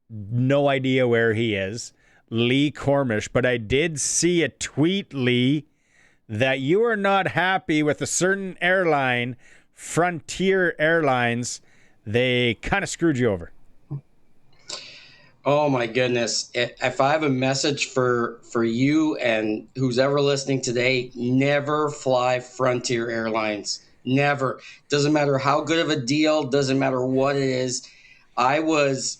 no idea where he is, Lee Kormish, but I did see a tweet, Lee, that you are not happy with a certain airline, Frontier Airlines. They kind of screwed you over. Oh my goodness. If I have a message for you and who's ever listening today, never fly Frontier Airlines. Never. Doesn't matter how good of a deal, doesn't matter what it is. I was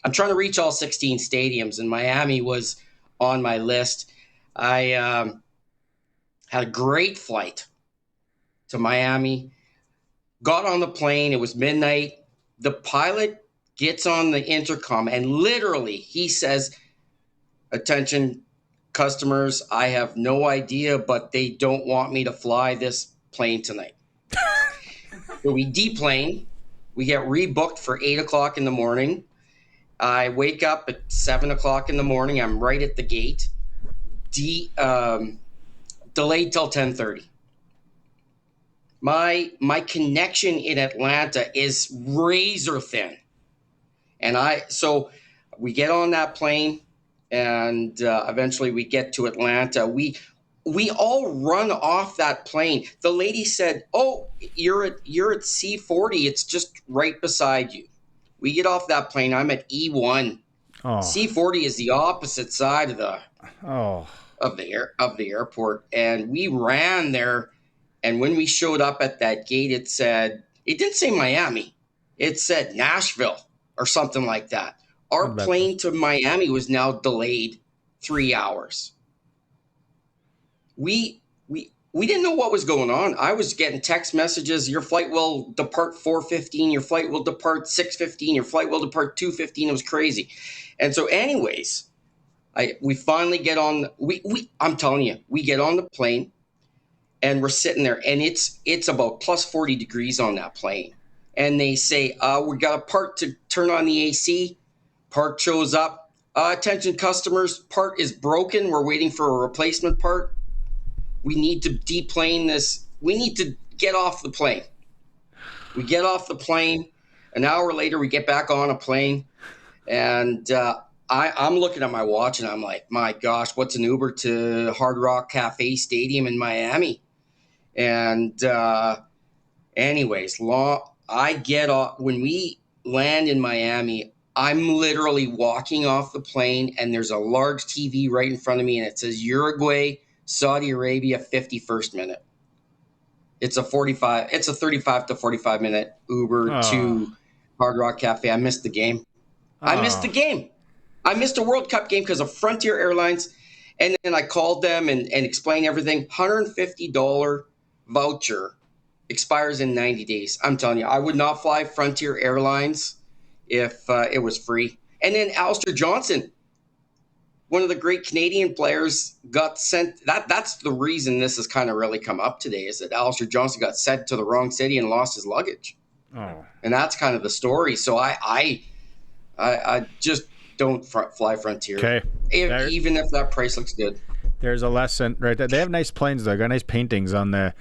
I'm trying to reach all 16 stadiums, and Miami was on my list. I had a great flight to Miami, got on the plane. It was midnight. The pilot gets on the intercom, and literally he says, "Attention customers, I have no idea, but they don't want me to fly this plane tonight." So we deplane. We get rebooked for 8 o'clock in the morning. I wake up at 7 o'clock in the morning. I'm right at the gate. Delayed till 10:30. My connection in Atlanta is razor thin. So we get on that plane, and eventually we get to Atlanta. We all run off that plane. The lady said, "Oh, you're at C40. It's just right beside you." We get off that plane. I'm at E1. Oh. C40 is the opposite side of the Oh. of the airport, and we ran there. And when we showed up at that gate, it didn't say Miami. It said Nashville or something like that. Our plane to Miami was now delayed 3 hours. We didn't know what was going on. I was getting text messages. Your flight will depart 4:15. Your flight will depart 6:15. Your flight will depart 2:15. It was crazy. And so anyways, we finally get on. I'm telling you, we get on the plane, and we're sitting there, and it's about plus 40 degrees on that plane. And they say, we got a part to turn on the AC. Part shows up. Attention customers, part is broken. We're waiting for a replacement part. We need to deplane this. We need to get off the plane. We get off the plane. An hour later, we get back on a plane. And I'm looking at my watch, and I'm like, my gosh, what's an Uber to Hard Rock Cafe Stadium in Miami? And anyways, I get off. When we land in Miami, I'm literally walking off the plane, and there's a large TV right in front of me, and it says Uruguay, Saudi Arabia, 51st minute. It's a 35 to 45 minute Uber to Hard Rock Cafe. I missed the game. I missed the game. I missed a World Cup game because of Frontier Airlines. And then I called them and explained everything. $150 voucher expires in 90 days. I'm telling you, I would not fly Frontier Airlines if it was free. And then Alistair Johnson, one of the great Canadian players, got sent. That's the reason this has kind of really come up today, is that Alistair Johnson got sent to the wrong city and lost his luggage. Oh. And that's kind of the story. So I just don't fly Frontier. Okay. Even if that price looks good. There's a lesson right there. They have nice planes though. Got nice paintings on the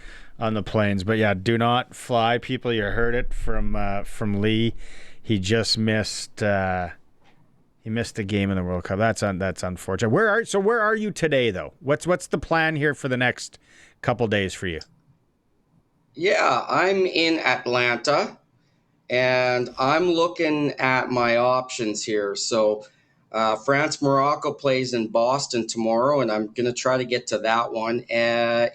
planes. But yeah, do not fly, people. You heard it from Lee. He just missed he missed the game in the World Cup. That's unfortunate. Where are you today though? What's the plan here for the next couple days for you? Yeah, I'm in Atlanta, and I'm looking at my options here. So France-Morocco plays in Boston tomorrow, and I'm going to try to get to that one. And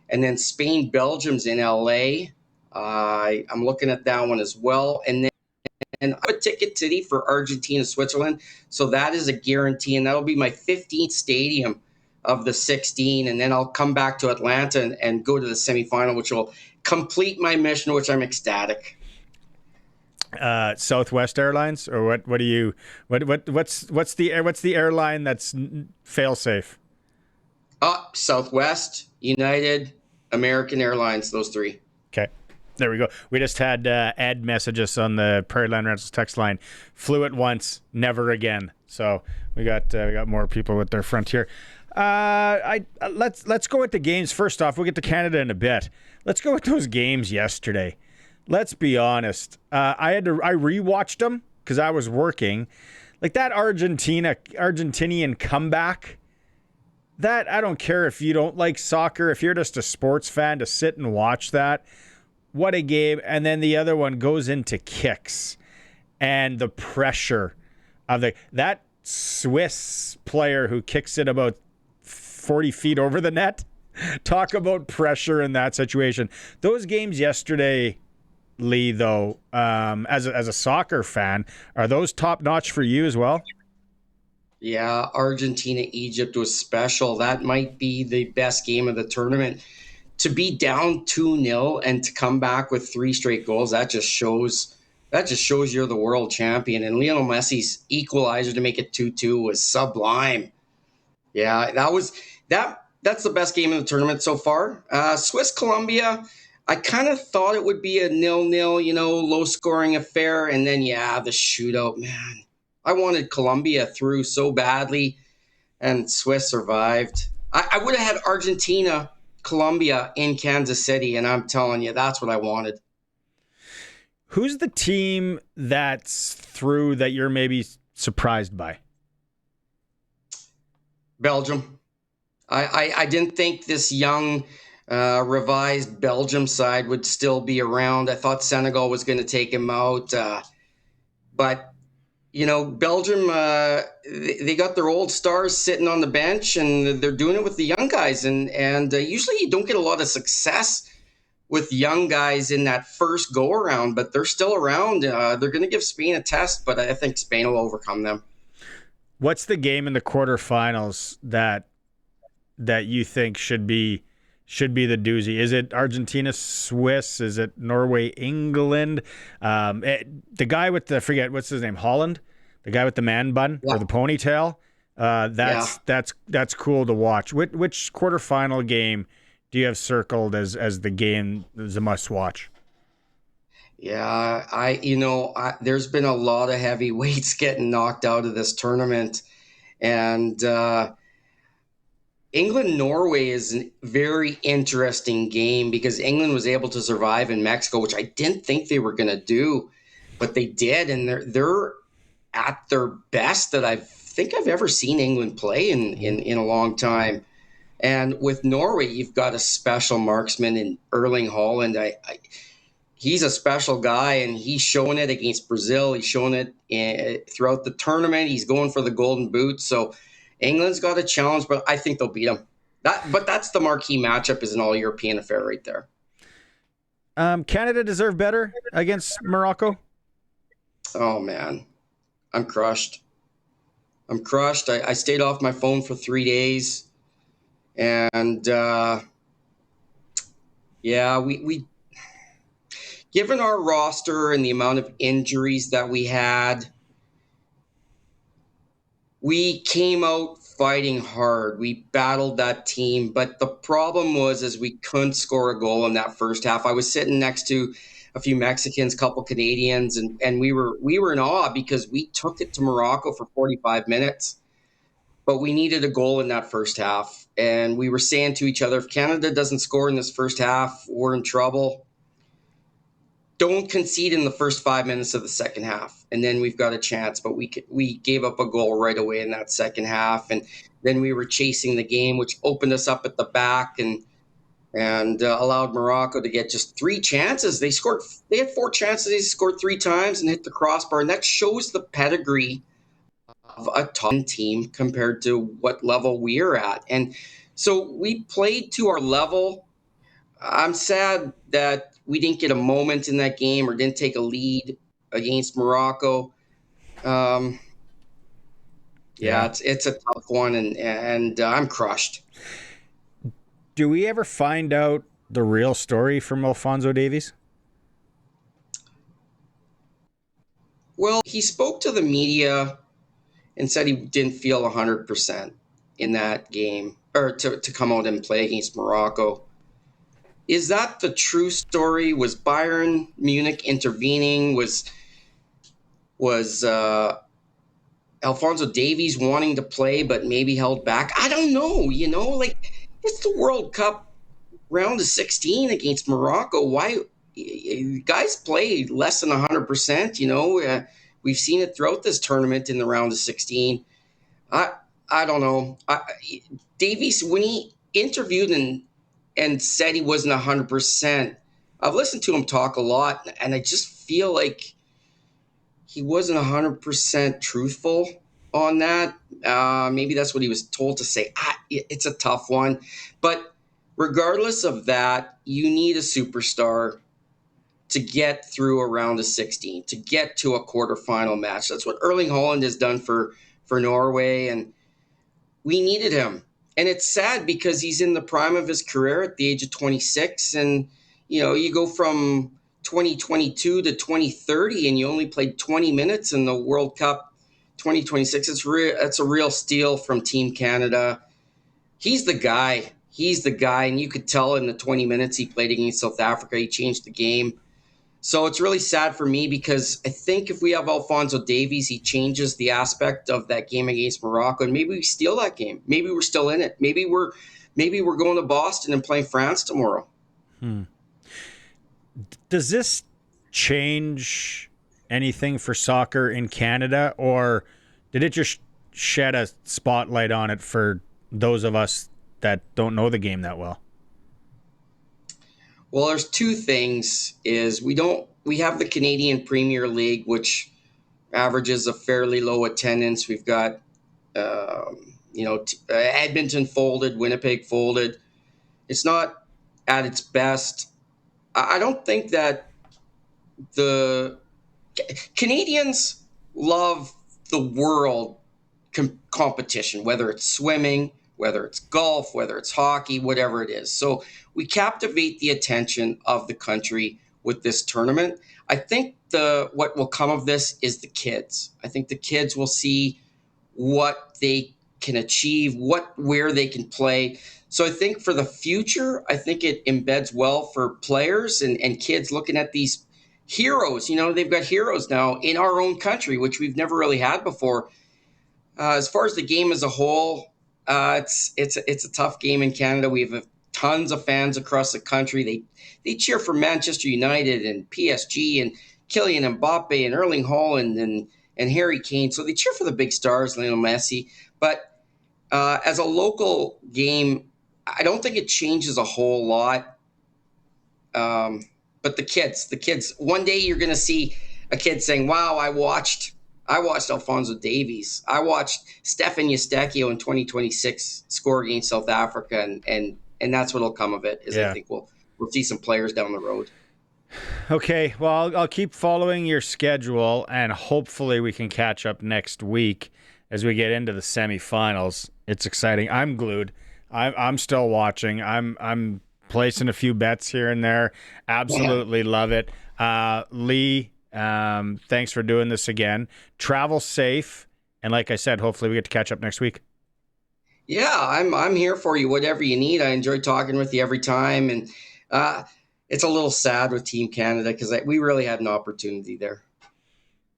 then Spain-Belgium's in LA. I'm looking at that one as well. And I have a ticket today for Argentina-Switzerland, so that is a guarantee, and that'll be my 15th stadium of the 16, and then I'll come back to Atlanta and go to the semifinal, which will complete my mission, which I'm ecstatic. Southwest Airlines, or what's the airline that's fail safe? Southwest, United, American Airlines, those three. Okay. There we go. We just had Ed message us on the Prairie Land Rentals text line. Flew it once, never again. So we got more people with their Frontier. Let's go with the games first off. We'll get to Canada in a bit. Let's go with those games yesterday. Let's be honest. I rewatched them because I was working. Like that Argentinian comeback, that I don't care if you don't like soccer, if you're just a sports fan, to sit and watch that. What a game. And then the other one goes into kicks and the pressure of that Swiss player who kicks it about 40 feet over the net. Talk about pressure in that situation. Those games yesterday, Lee, though, as a soccer fan, are those top notch for you as well? Yeah, Argentina, Egypt was special. That might be the best game of the tournament. To be down 2-0 and to come back with 3 straight goals, that just shows you're the world champion. And Lionel Messi's equalizer to make it 2-2 was sublime. Yeah, that's the best game of the tournament so far. Swiss Colombia, I kind of thought it would be a 0-0, low scoring affair, and then the shootout, man. I wanted Colombia through so badly, and Swiss survived. I would have had Argentina, Colombia in Kansas City, and I'm telling you, that's what I wanted. Who's the team that's through that you're maybe surprised by? Belgium. I didn't think this young, revised Belgium side would still be around. I thought Senegal was going to take him out. But, Belgium, they got their old stars sitting on the bench, and they're doing it with the young guys. And usually you don't get a lot of success with young guys in that first go-around, but they're still around. They're going to give Spain a test, but I think Spain will overcome them. What's the game in the quarterfinals that you think should be the doozy? Is it Argentina, Swiss? Is it Norway, England? The guy with the, forget what's his name, Holland, the guy with the man bun or the ponytail. That's cool to watch. Which quarterfinal game do you have circled as the game as a must watch? Yeah, there's been a lot of heavyweights getting knocked out of this tournament, and England-Norway is a very interesting game because England was able to survive in Mexico, which I didn't think they were going to do, but they did, and they're at their best that I think I've ever seen England play in a long time. And with Norway, you've got a special marksman in Erling Haaland. He's a special guy, and he's showing it against Brazil. He's showing it throughout the tournament. He's going for the golden boot. So England's got a challenge, but I think they'll beat them. But that's the marquee matchup, is an all-European affair right there. Canada deserve better against Morocco? Oh, man. I'm crushed. I stayed off my phone for 3 days. And, we given our roster and the amount of injuries that we had, we came out fighting hard. We battled that team, but the problem was we couldn't score a goal in that first half. I was sitting next to a few Mexicans, couple Canadians, and we were in awe because we took it to Morocco for 45 minutes, but we needed a goal in that first half. And we were saying to each other, if Canada doesn't score in this first half, we're in trouble. Don't concede in the first 5 minutes of the second half, and then we've got a chance. But we gave up a goal right away in that second half, and then we were chasing the game, which opened us up at the back and allowed Morocco to get just 3 chances. They had 4 chances. They scored 3 times and hit the crossbar, and that shows the pedigree of a top team compared to what level we're at. And so we played to our level. I'm sad that we didn't get a moment in that game or didn't take a lead against Morocco. It's a tough one, and I'm crushed. Do we ever find out the real story from Alphonso Davies? Well, he spoke to the media and said he didn't feel 100% in that game, or to come out and play against Morocco. Is that the true story? Was Bayern Munich intervening? Was Alphonso Davies wanting to play but maybe held back? I don't know. It's the World Cup round of 16 against Morocco. Why guys play less than 100%? We've seen it throughout this tournament in the round of 16. I don't know. Davies, when he interviewed and said he wasn't 100%, I've listened to him talk a lot, and I just feel like he wasn't 100% truthful on that. Maybe that's what he was told to say. It's a tough one. But regardless of that, you need a superstar to get through a round of 16, to get to a quarterfinal match. That's what Erling Haaland has done for Norway, and we needed him. And it's sad because he's in the prime of his career at the age of 26. And, you go from 2022 to 2030 and you only played 20 minutes in the World Cup 2026. It's a real steal from Team Canada. He's the guy. And you could tell in the 20 minutes he played against South Africa, he changed the game. So it's really sad for me because I think if we have Alphonso Davies, he changes the aspect of that game against Morocco, and maybe we steal that game. Maybe we're still in it. Maybe we're going to Boston and playing France tomorrow. Does this change anything for soccer in Canada, or did it just shed a spotlight on it for those of us that don't know the game that well? Well, there's two things. We have the Canadian Premier League, which averages a fairly low attendance. We've got, Edmonton folded, Winnipeg folded. It's not at its best. I don't think that the Canadians love the world competition, whether it's swimming, whether it's golf, whether it's hockey, whatever it is. So we captivate the attention of the country with this tournament. I think what will come of this is the kids. I think the kids will see what they can achieve, where they can play. So I think for the future, I think it embeds well for players and kids looking at these heroes. They've got heroes now in our own country, which we've never really had before. As far as the game as a whole, it's a tough game in Canada. We have tons of fans across the country. They cheer for Manchester United and PSG and Kylian Mbappe and Erling Haaland and Harry Kane. So they cheer for the big stars, Lionel Messi. But as a local game, I don't think it changes a whole lot. But the kids, one day you're going to see a kid saying, wow, I watched Alphonso Davies. I watched Stefan Eustáquio in 2026 score against South Africa, and that's what'll come of it. I think we'll see some players down the road. Okay, well, I'll keep following your schedule, and hopefully we can catch up next week as we get into the semifinals. It's exciting. I'm glued. I'm still watching. I'm placing a few bets here and there. Absolutely love it. Lee, thanks for doing this again. Travel safe, and like I said, hopefully we get to catch up next week. Yeah, I'm here for you. Whatever you need. I enjoy talking with you every time, and it's a little sad with Team Canada because we really had an opportunity there.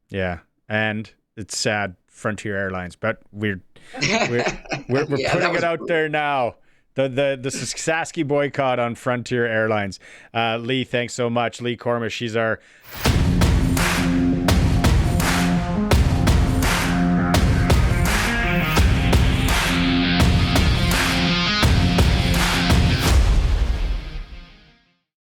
Yeah, and it's sad, Frontier Airlines, but we're putting it out there now. The Saski boycott on Frontier Airlines. Lee, thanks so much. Lee Kormish, she's our